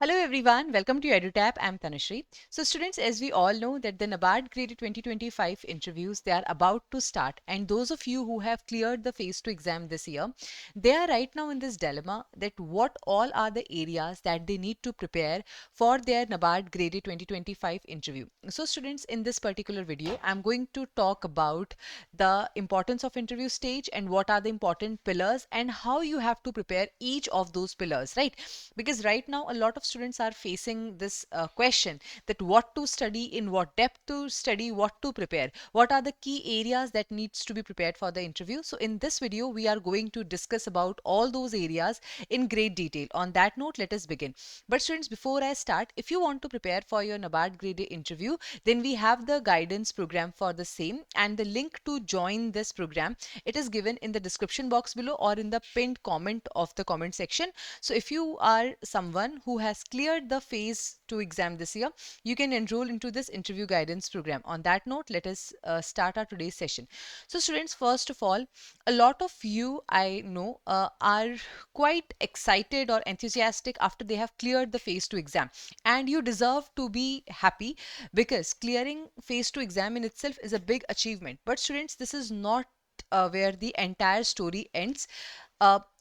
Hello everyone, welcome to EduTap. I'm Tanushree. So students, as we all know that the NABARD Graded 2025 interviews, they are about to start, and those of you who have cleared the phase 2 exam this year, they are right now in this dilemma that what all are the areas that they need to prepare for their NABARD Graded 2025 interview. So students, in this particular video, I'm going to talk about the importance of interview stage and what are the important pillars and how you have to prepare each of those pillars, right? Because right now a lot of students are facing this question that what to study, in what depth to study, what to prepare, what are the key areas that needs to be prepared for the interview. So in this video we are going to discuss about all those areas in great detail. On that note, let us begin. But students, before I start, if you want to prepare for your NABARD grade interview, then we have the guidance program for the same, and the link to join this program, it is given in the description box below or in the pinned comment of the comment section. So if you are someone who has cleared the phase 2 exam this year, you can enroll into this interview guidance program. On that note, let us start our today's session. So students, first of all, a lot of you I know are quite excited or enthusiastic after they have cleared the phase 2 exam, and you deserve to be happy because clearing phase 2 exam in itself is a big achievement. But students, this is not where the entire story ends.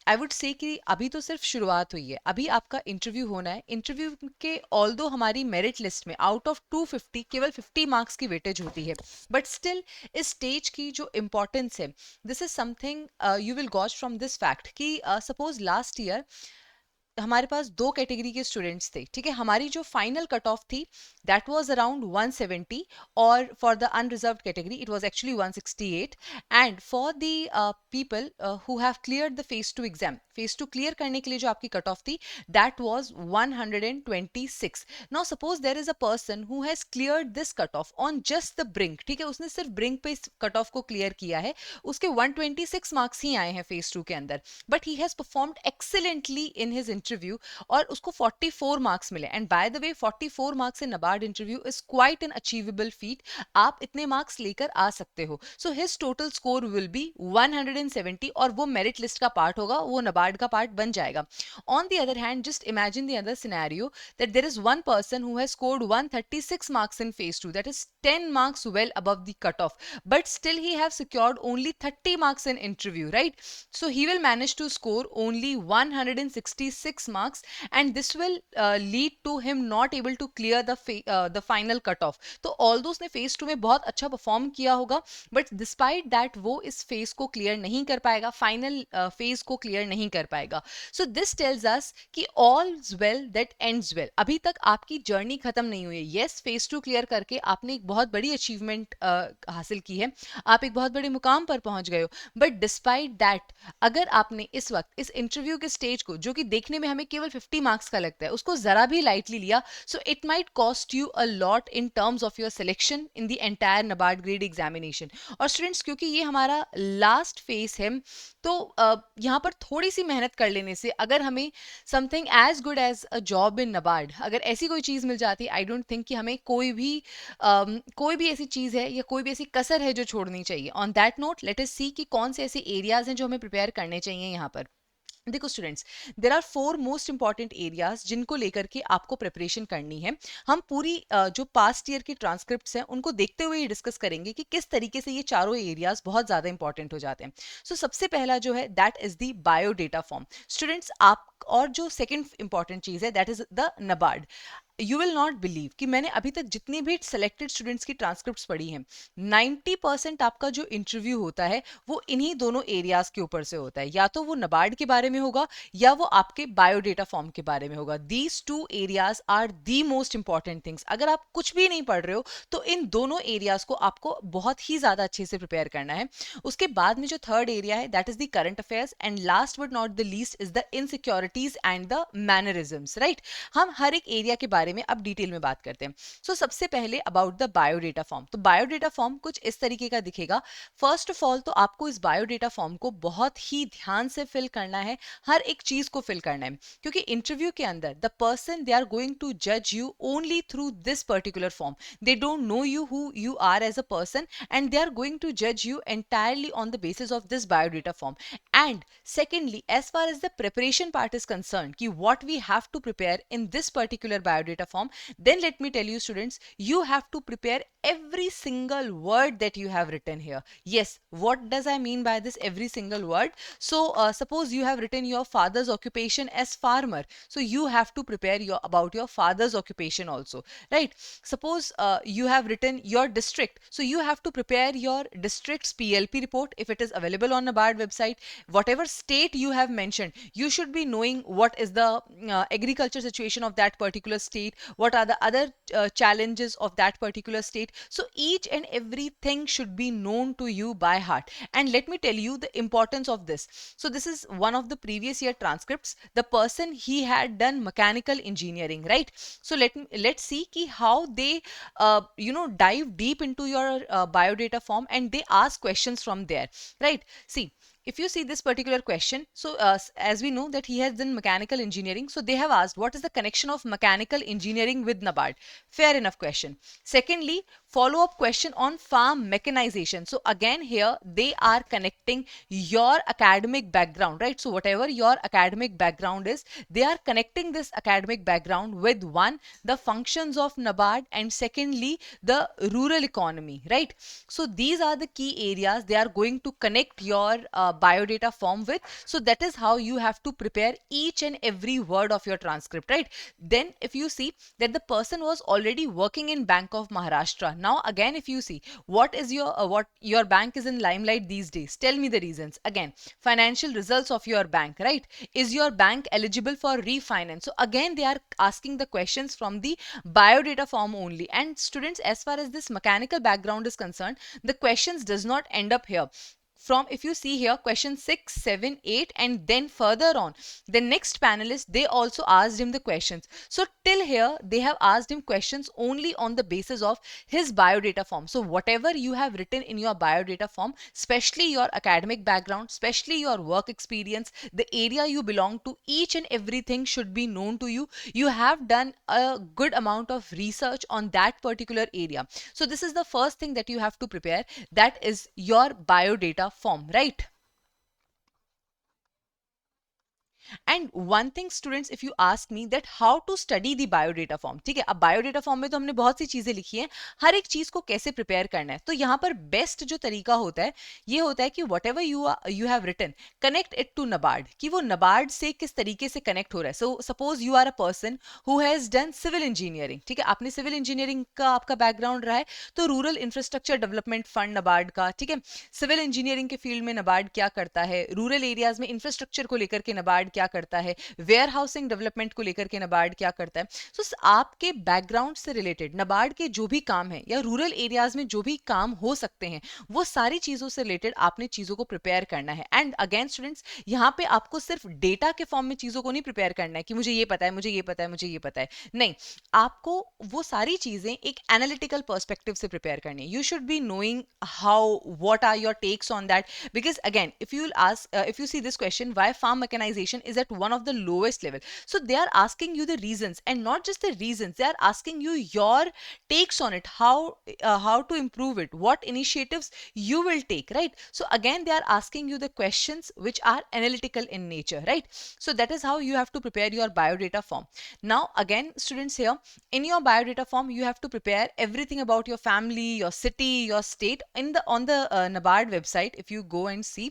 I would say कि अभी तो सिर्फ शुरुआत हुई है, अभी आपका interview होना है. इंटरव्यू के ऑल दो हमारी मेरिट लिस्ट में आउट ऑफ 250 केवल 50 मार्क्स की वेटेज होती है, बट स्टिल इस स्टेज की जो इम्पोर्टेंस है, this is something you will gauge from this fact कि सपोज लास्ट ईयर हमारे पास दो कैटेगरी के स्टूडेंट्स थे. ठीक है, हमारी जो फाइनल कट ऑफ थी दैट वाज अराउंड 170, और for the unreserved category it was actually 168, and for the people who have cleared the phase 2 exam, phase 2 clear करने के लिए जो आपकी कट ऑफ थी that was 126. Now suppose there is a person who has cleared this cut off on just the brink. ठीक है, उसने सिर्फ ब्रिंक पे इस कट ऑफ को क्लियर किया है, उसके 126 मार्क्स ही आए हैं फेज 2 के अंदर, but he has performed excellently in his interview और उसको 44 मार्क्स मिले. And by the way 44 marks in NABARD interview is quite an achievable feet. आप इतने मार्क्स लेकर आ सकते हो. So his total score will be 170 और वो मेरिट लिस्ट का पार्ट होगा, वो नबार्ड का पार्ट बन जाएगा. On the other hand, just imagine the other scenario that there is one person who has scored 136 marks in phase 2, that is 10 marks well above the cutoff, but still he have secured only 30 marks in interview, right? So he will manage to score only 166 marks, and this will lead to him not able to clear the final cutoff. तो although उसने phase 2 में बहुत अच्छा perform किया होगा, but despite that वो इस phase को clear नहीं कर पाएगा, फाइनल phase को clear नहीं कर पाएगा. So this tells us कि all's well that ends well. अभी तक आपकी जर्नी खत्म नहीं हुई है. yes, phase 2 क्लियर करके आपने एक बहुत बड़ी अचीवमेंट हासिल की है, आप एक बहुत बड़े मुकाम पर पहुंच गए हो, बट डिस्पाइट दैट अगर आपने इस वक्त इस इंटरव्यू के स्टेज को, जो कि देखने में हमें केवल 50 मार्क्स का लगता है, उसको जरा भी लाइटली लिया, so it might cost you a lot in terms of your selection in the entire NABARD grade examination. और स्टूडेंट्स, क्योंकि ये हमारा लास्ट फेज है, तो यहाँ पर थोड़ी सी मेहनत कर लेने से अगर हमें something as good as a job in NABARD, अगर ऐसी कोई चीज़ मिल जाती, आई डोंट थिंक कि हमें कोई भी ऐसी चीज़ है या कोई भी ऐसी कसर है जो छोड़नी चाहिए. On that note, let us see कि कौन से ऐसे एरियाज हैं जो हमें प्रिपेयर करने चाहिए यहाँ पर. देखो students, there are 4 most important areas जिनको लेकर के आपको प्रिपरेशन करनी है. हम पूरी जो पास्ट ईयर की ट्रांसक्रिप्ट्स हैं उनको देखते हुए डिस्कस करेंगे कि किस तरीके से ये चारों एरियाज बहुत ज़्यादा इंपॉर्टेंट हो जाते हैं. सो सबसे पहला जो है that is the biodata form. Students, आप और जो सेकेंड इंपॉर्टेंट चीज़ है that is the NABARD. You will not believe कि मैंने अभी तक जितनी भी सिलेक्टेड स्टूडेंट्स की ट्रांसक्रिप्ट्स पढ़ी हैं, 90% आपका जो इंटरव्यू होता है वो इन्हीं दोनों एरियाज के ऊपर से होता है. या तो वो नबार्ड के बारे में होगा या वो आपके बायोडेटा फॉर्म के बारे में होगा. These two areas are the most important things. अगर आप कुछ भी नहीं पढ़ रहे हो तो इन दोनों एरियाज को आपको बहुत ही ज्यादा अच्छे से प्रिपेयर करना है. उसके बाद में जो थर्ड एरिया है that is the current affairs, and last but not the least is the insecurities and the mannerisms, right? हम हर एक एरिया के बारे में अब डिटेल में बात करते हैं. सो सबसे पहले अबाउट द बायोडेटा फॉर्म. तो बायोडेटा फॉर्म कुछ इस तरीके का दिखेगा. फर्स्ट ऑफ ऑल तो आपको इस बायोडेटा फॉर्म को बहुत ही ध्यान से फिल करना है, हर एक चीज को फिल करना है, क्योंकि इंटरव्यू के अंदर the person they are going to जज you only through this particular form. They don't know you who you are as a person, and they are going to जज you entirely on the basis of this biodata form. And secondly, as far as the preparation part is concerned, ki what we have to prepare in this particular biodata form, then let me tell you students, you have to prepare every single word that you have written here. Yes, what does I mean by this every single word? So suppose you have written your father's occupation as farmer, so you have to prepare your about your father's occupation also, right? Suppose you have written your district, so you have to prepare your district's PLP report if it is available on NABARD website. Whatever state you have mentioned, you should be knowing what is the agriculture situation of that particular state, what are the other challenges of that particular state. So each and everything should be known to you by heart. And let me tell you the importance of this. So this is one of the previous year transcripts. The person, he had done mechanical engineering, right? So let's see ki how they dive deep into your biodata form and they ask questions from there, right? See, if you see this particular question, so as we know that he has done mechanical engineering, so they have asked what is the connection of mechanical engineering with NABARD. Fair enough question. Secondly, follow up question on farm mechanization. So again here they are connecting your academic background, right? So whatever your academic background is, they are connecting this academic background with one, the functions of NABARD, and secondly the rural economy, right? So these are the key areas they are going to connect your biodata form with. So that is how you have to prepare each and every word of your transcript, right? Then if you see that the person was already working in Bank of Maharashtra, now again if you see what is your what your bank is in limelight these days, tell me the reasons. Again, financial results of your bank, right? Is your bank eligible for refinance? So again they are asking the questions from the biodata form only. And students, as far as this mechanical background is concerned, the questions does not end up here. From, if you see here, question 6, 7, 8, and then further on the next panelist, they also asked him the questions. So till here they have asked him questions only on the basis of his biodata form. So whatever you have written in your biodata form, especially your academic background, especially your work experience, the area you belong to, each and everything should be known to you. You have done a good amount of research on that particular area. So this is the first thing that you have to prepare, that is your biodata form, right? And one thing students, if you ask me that how to study the biodata form, ठीक है, अब biodata form में तो हमने बहुत सी चीजें लिखी हैं, हर एक चीज को कैसे प्रिपेयर करना है, तो यहाँ पर बेस्ट जो तरीका होता है ये होता है कि whatever you have written, connect it to NABARD, कि वो नबार्ड से किस तरीके से कनेक्ट हो रहा है. So suppose you are a person who has done civil engineering, ठीक है, आपने सिविल इंजीनियरिंग का आपका बैकग्राउंड रहा है, तो rural infrastructure development fund NABARD का, ठीक है, सिविल इंजीनियरिंग के फील्ड में नबार्ड क्या करता है, रूरल एरियाज में इंफ्रास्ट्रक्चर को लेकर के नबार्ड क्या करता है, वेयर हाउसिंग डेवलपमेंट को लेकर के नबार्ड क्या करता है. सो आपके बैकग्राउंड से रिलेटेड नबार्ड के जो भी काम है या रूरल एरियाज में जो भी काम हो सकते हैं, वो सारी चीजों से रिलेटेड आपने चीजों को प्रिपेयर करना है. एंड अगेन स्टूडेंट्स, यहाँ पे आपको सिर्फ डेटा के फॉर्म में चीजों को नहीं प्रिपेयर करना है कि मुझे ये पता है, मुझे ये पता है, मुझे ये पता है, नहीं, आपको वो सारी चीजें एक एनालिटिकल पर्सपेक्टिव से प्रिपेयर करनी है. You should be knowing how, what are your takes on that, because again if you ask, if you see this question, why farm mechanization is at one of the lowest level, so they are asking you the reasons, and not just the reasons, they are asking you your takes on it, how to improve it, what initiatives you will take, right? So again they are asking you the questions which are analytical in nature, right? So that is how you have to prepare your biodata form. Now again students, here in your biodata form you have to prepare everything about your family, your city, your state. In the on the NABARD website, if you go and see,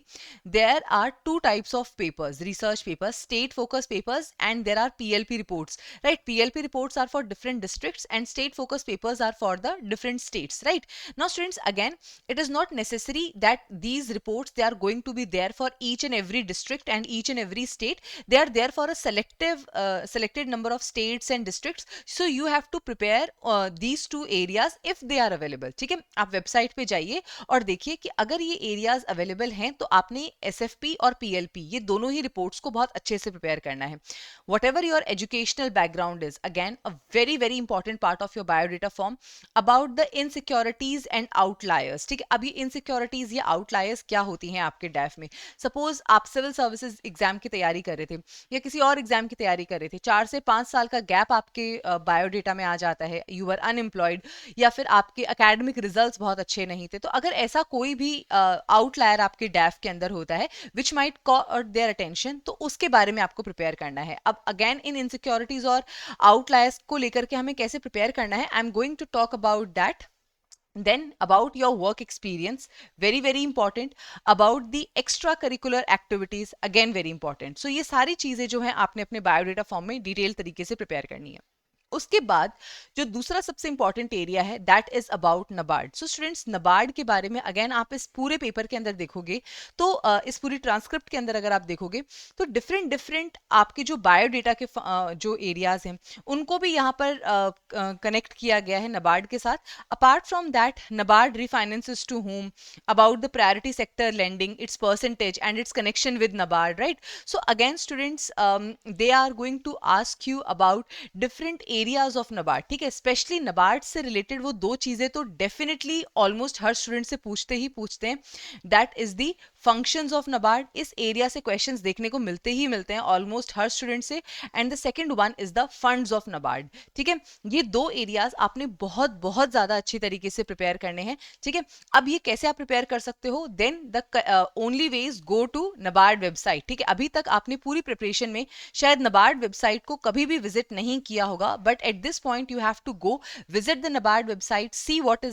there are two types of papers, research papers, state focus papers, and there are PLP reports, right? PLP reports are for different districts and state focus papers are for the different states, right? Now students, again, it is not necessary that these reports, they are going to be there for each and every district and each and every state. They are there for a selected number of states and districts. So you have to prepare these two areas if they are available. ठीक है, आप website पे जाइए और देखिए कि अगर ये एरियाज अवेलेबल हैं तो आपने SFP और PLP ये दोनों ही रिपोर्ट्स को बहुत अच्छे से प्रिपेयर करना है. Whatever your educational background is, again a very very important part of your biodata form, about the insecurities and outliers. ठीक है, अब ये insecurities या outliers क्या होती हैं आपके डैफ में. सपोज आप सिविल सर्विसेज एग्जाम की तैयारी कर रहे थे या किसी और एग्जाम की तैयारी कर रहे थे, 4 से 5 साल का गैप आपके बायोडेटा में आ जाता है, यू आर अनएम्प्लॉयड या फिर आपके एकेडमिक रिजल्ट्स बहुत अच्छे नहीं थे, तो अगर ऐसा कोई भी आउटलायर आपके डैफ के अंदर होता है which might caught their attention, तो उस उसके बारे में आपको प्रिपेयर करना है। अब अगेन इन इनसिक्योरिटीज और आउटलायर्स को लेकर के हमें कैसे प्रिपेयर करना है, I am going to talk about that. Then about your work experience, very important, about the extracurricular activities, again very important। So ये सारी चीजें जो हैं आपने अपने बायोडेटा फॉर्म में डिटेल तरीके से प्रिपेयर करनी है। उसके बाद जो दूसरा सबसे इंपॉर्टेंट एरिया है that is about NABARD. So students, NABARD के बारे में अगेन आप इस पूरे पेपर के अंदर देखोगे तो इस पूरी ट्रांसक्रिप्ट के अंदर अगर आप देखोगे तो डिफरेंट डिफरेंट आपके जो बायोडेटा के जो एरियाज हैं उनको भी यहाँ पर कनेक्ट किया गया है नबार्ड के साथ। Apart from that, NABARD refinances to whom, about the priority sector lending, its percentage and its connection with NABARD, right. So again students, they are going to ask you about different areas of NABARD, ठीक है। Specially NABARD से related वो दो चीजें तो definitely almost हर student से पूछते हैं, that is the functions of NABARD. इस एरिया से क्वेश्चंस देखने को मिलते हैं ऑलमोस्ट हर स्टूडेंट से। And the second one is the funds of NABARD, ठीक है। ये दो एरियाज आपने बहुत बहुत ज्यादा अच्छी तरीके से प्रिपेयर करने हैं, ठीक है। अब ये कैसे आप प्रिपेयर कर सकते हो, then the only way is go to NABARD website, ठीक है। अभी तक आपने पूरी प्रिपरेशन में शायद नबार्ड वेबसाइट को कभी भी विजिट नहीं किया होगा, but at this point you have to go visit the NABARD website, see what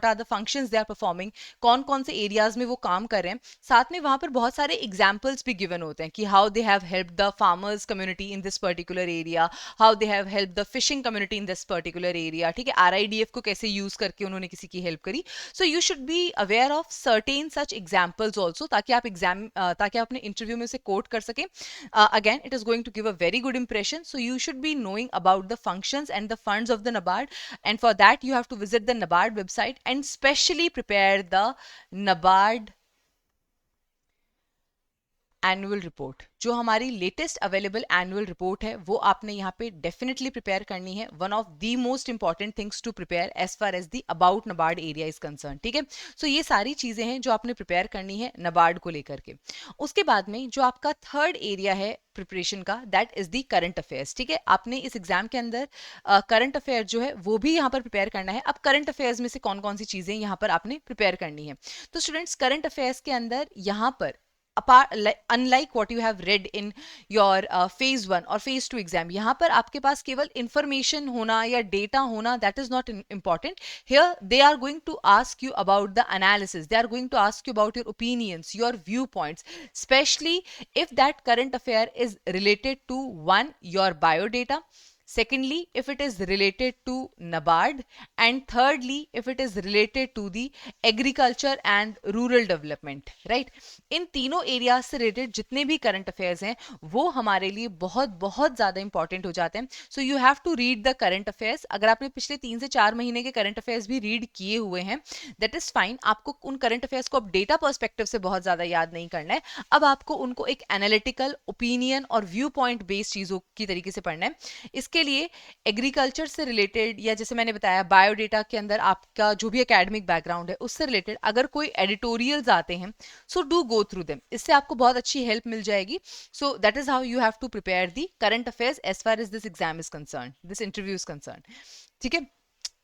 are the functions they are performing, कौन कौन से एरियाज में वो काम कर रहे हैं। साथ में वहां पर बहुत सारे एग्जाम्पल्स भी गिवन होते हैं कि how they have help the farmers community in this particular area, how they have help the fishing community in this particular area, ठीक है। RIDF को कैसे यूज करके उन्होंने किसी की हेल्प करी। So you should be aware of certain such examples also, ताकि आप अपने इंटरव्यू में से कोट कर सकें। Again, it is going to give a very good impression, so you should be knowing about the functions and the funds of the NABARD, and for that you have to visit the NABARD website and specially prepare the NABARD annual report. जो हमारी latest available annual report है वो आपने यहाँ पे definitely prepare करनी है। One of the most important things to prepare as far as the about NABARD area is concern, ठीक है। सो ये सारी चीजें हैं जो आपने प्रिपेयर करनी है नबार्ड को लेकर के। उसके बाद में जो आपका थर्ड एरिया है प्रिपरेशन का, that is the current affairs, ठीक है। आपने इस एग्जाम के अंदर करंट अफेयर जो है वो भी यहाँ पर प्रिपेयर करना है। अब करंट अफेयर्स में से कौन कौन सी चीजें यहाँ पर आपने प्रिपेयर करनी है, तो स्टूडेंट्स करंट अफेयर्स के अंदर यहाँ पर unlike what you have read in your phase 1 और phase 2 exam, यहाँ पर आपके पास केवल information होना या data होना that is not important. Here they are going to ask you about the analysis, they are going to ask you about your opinions, your viewpoints, especially if that current affair is related to one, your biodata, secondly if it is related to NABARD, and thirdly if it is related to the agriculture and rural development, right। इन तीनों area से related जितने भी current affairs हैं वो हमारे लिए बहुत बहुत ज्यादा इंपॉर्टेंट हो जाते हैं। So you have to read the current affairs. अगर आपने पिछले 3 से 4 महीने के करंट अफेयर्स भी रीड किए हुए हैं दैट इज फाइन, आपको उन करंट अफेयर्स को अब डेटा पर्सपेक्टिव से बहुत ज्यादा याद नहीं करना है, अब आपको उनको एक एनालिटिकल ओपिनियन और व्यू पॉइंट बेस्ड चीजों की तरीके से पढ़ना है। इसके लिए एग्रीकल्चर से रिलेटेड या जैसे मैंने बताया बायोडेटा के अंदर आपका जो भी एकेडमिक बैकग्राउंड है उससे रिलेटेड अगर कोई एडिटोरियल्स आते हैं so do go through them, इससे आपको बहुत अच्छी हेल्प मिल जाएगी। So that is how you have to prepare the current affairs as far as this exam is concern, this interview is concern, ठीक है।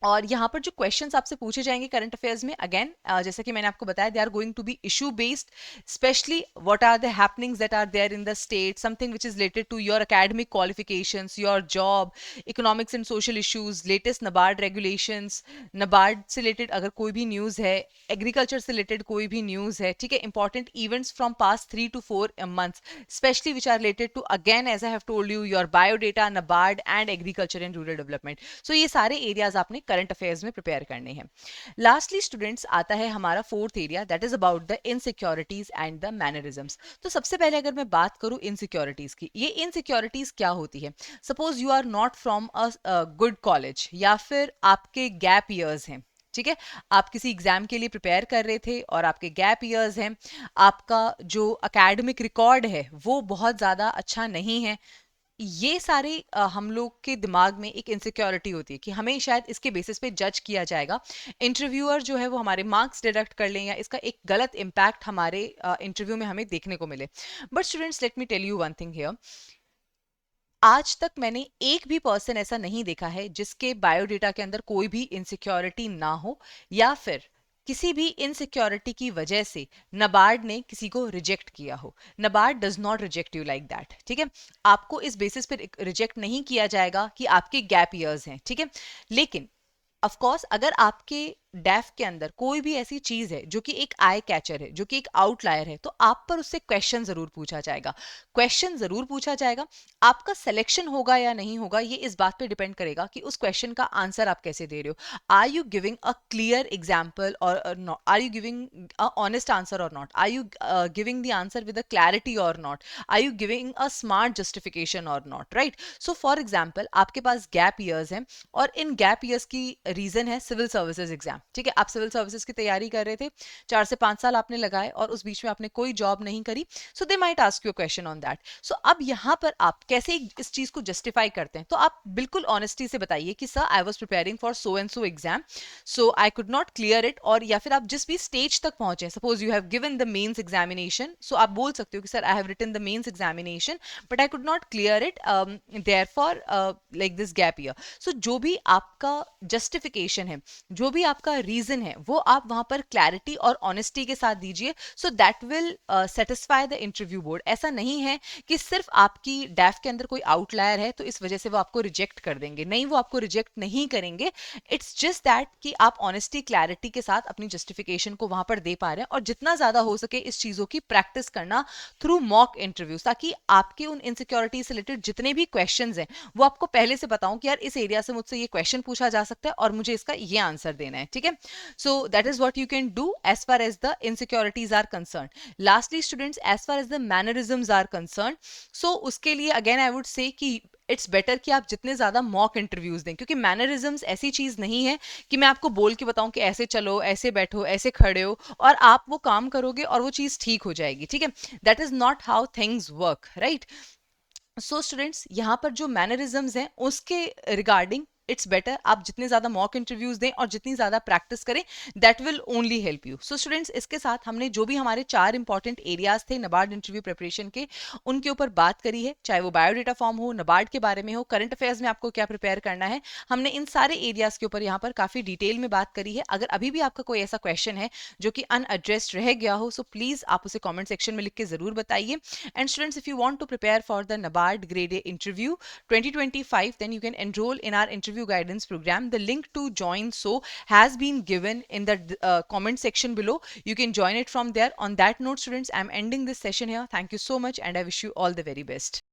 और यहाँ पर जो क्वेश्चंस आपसे पूछे जाएंगे करंट अफेयर्स में, अगेन जैसे कि मैंने आपको बताया they are going to be issue based, specially what are the happenings that are there in the state, something which is related to your academic qualifications, your job, economics and social issues, latest NABARD regulations, NABARD से related अगर कोई भी news है, agriculture से related कोई भी news है, ठीक है। Important events from past 3 to 4 months, specially which are related to again as I have told you your biodata, NABARD and agriculture and rural development. So ये सारे एरियाज आपने करंट अफेयर्स में प्रिपेयर करने हैं। लास्टली स्टूडेंट्स आता है हमारा fourth area, that is about the insecurities and the mannerisms. तो सबसे पहले अगर मैं बात करूं इनसिक्योरिटीज की, ये इनसिक्योरिटीज क्या होती है। Suppose you are not from a good college या फिर आपके गैप ईयर्स हैं, ठीक है। आप किसी एग्जाम के लिए प्रिपेयर कर रहे थे और आपके गैप ईयर्स हैं, आपका जो एकेडमिक रिकॉर्ड है वो बहुत ज़्यादा अच्छा नहीं है, ये सारे हम लोग के दिमाग में एक इनसिक्योरिटी होती है कि हमें शायद इसके बेसिस पे जज किया जाएगा, इंटरव्यूअर जो है वो हमारे मार्क्स डिडक्ट कर लें या इसका एक गलत इम्पैक्ट हमारे इंटरव्यू में हमें देखने को मिले। But students let me tell you one thing here, आज तक मैंने एक भी पर्सन ऐसा नहीं देखा है जिसके बायोडेटा के अंदर कोई भी इनसिक्योरिटी ना हो या फिर किसी भी इनसिक्योरिटी की वजह से नबार्ड ने किसी को रिजेक्ट किया हो, NABARD does not reject you like that, ठीक है। आपको इस बेसिस पे रिजेक्ट नहीं किया जाएगा कि आपके गैप ईयर्स हैं, ठीक है। लेकिन ऑफ कोर्स अगर आपके डेफ के अंदर कोई भी ऐसी चीज है जो कि एक आई कैचर है, जो कि एक आउटलायर है, तो आप पर उससे क्वेश्चन जरूर पूछा जाएगा, क्वेश्चन जरूर पूछा जाएगा। आपका सिलेक्शन होगा या नहीं होगा ये इस बात पे डिपेंड करेगा कि उस क्वेश्चन का आंसर आप कैसे दे रहे हो। Are you giving a clear example और not, are you giving a honest answer और not, are you giving the answer with a clarity और not, are you giving a smart justification और not, right. So for example आपके पास gap years हैं और इन gap years की reason है सिविल सर्विसेज एग्जाम, ठीक है। आप सिविल सर्विसेज की तैयारी कर रहे थे, 4 से 5 साल आपने लगाए और उस बीच में आपने कोई जॉब नहीं करी, so they might ask you question on that. So अब यहां पर आप कैसे इस चीज को जस्टिफाई करते हैं, तो आप बिल्कुल ऑनेस्टी से बताइए कि sir I was preparing for so and so exam, so I could not clear it. और या फिर आप जिस भी स्टेज तक पहुंचे, suppose you have given the mains examination, so आप बोल सकते हो कि sir I have written the mains examination but I could not clear it, therefore like this gap year. So जो भी आपका जस्टिफिकेशन है, जो भी आपका रीजन है, वो आप वहां पर क्लैरिटी और ऑनेस्टी के साथ दीजिए, so that will satisfy the interview board. ऐसा नहीं है कि सिर्फ आपकी डैफ के अंदर कोई आउटलायर है तो इस वजह से वो आपको रिजेक्ट कर देंगे, नहीं, वो आपको रिजेक्ट नहीं करेंगे। इट्स जस्ट दैट कि आप ऑनेस्टी क्लैरिटी के साथ अपनी जस्टिफिकेशन को वहां पर दे पा रहे हैं, और जितना ज्यादा हो सके इस चीजों की प्रैक्टिस करना थ्रू मॉक इंटरव्यूज, ताकि आपके उन इनसिक्योरिटी से रिलेटेड जितने भी क्वेश्चंस हैं वो आपको पहले से बताऊं कि यार इस एरिया से मुझसे ये क्वेश्चन पूछा जा सकता है और मुझे इसका ये आंसर देना है, ठीक है। So that is what you can do as far as the insecurities are concern. Lastly students, as far as the mannerisms are concern, so उसके लिए अगेन आई वुड से कि इट्स बेटर कि आप जितने ज्यादा मॉक इंटरव्यूज दें, क्योंकि mannerisms ऐसी चीज नहीं है कि मैं आपको बोल के बताऊं कि ऐसे चलो, ऐसे बैठो, ऐसे खड़े हो और आप वो काम करोगे और वो चीज ठीक हो जाएगी, ठीक है। That is not how things work, right. So students, यहाँ पर जो मैनरिज्म्स हैं उसके रिगार्डिंग इट्स बेटर आप जितने ज्यादा मॉक इंटरव्यूज दें और जितनी ज्यादा प्रैक्टिस करें, that will only help you. So students, इसके साथ हमने जो भी हमारे 4 इंपॉर्टेंट एरियाज थे नबार्ड इंटरव्यू प्रिपरेशन के, उनके ऊपर बात करी है, चाहे वो बायोडेटा फॉर्म हो, नबार्ड के बारे में हो, करंट अफेयर्स में आपको क्या प्रिपेयर करना है, हमने इन सारे एरियाज के ऊपर यहाँ पर काफी डिटेल में बात करी है। अगर अभी भी आपका कोई ऐसा क्वेश्चन है जो कि अनएड्रेस्ड रह गया हो, सो प्लीज आप उसे कॉमेंट सेक्शन में लिख के जरूर बताइए। And students, if you want to prepare for the NABARD Grade A interview 2025, then you can enroll in our interview guidance program. The link to join so has been given in the comment section below. You can join it from there. On that note, students, I'm ending this session here. Thank you so much and I wish you all the very best.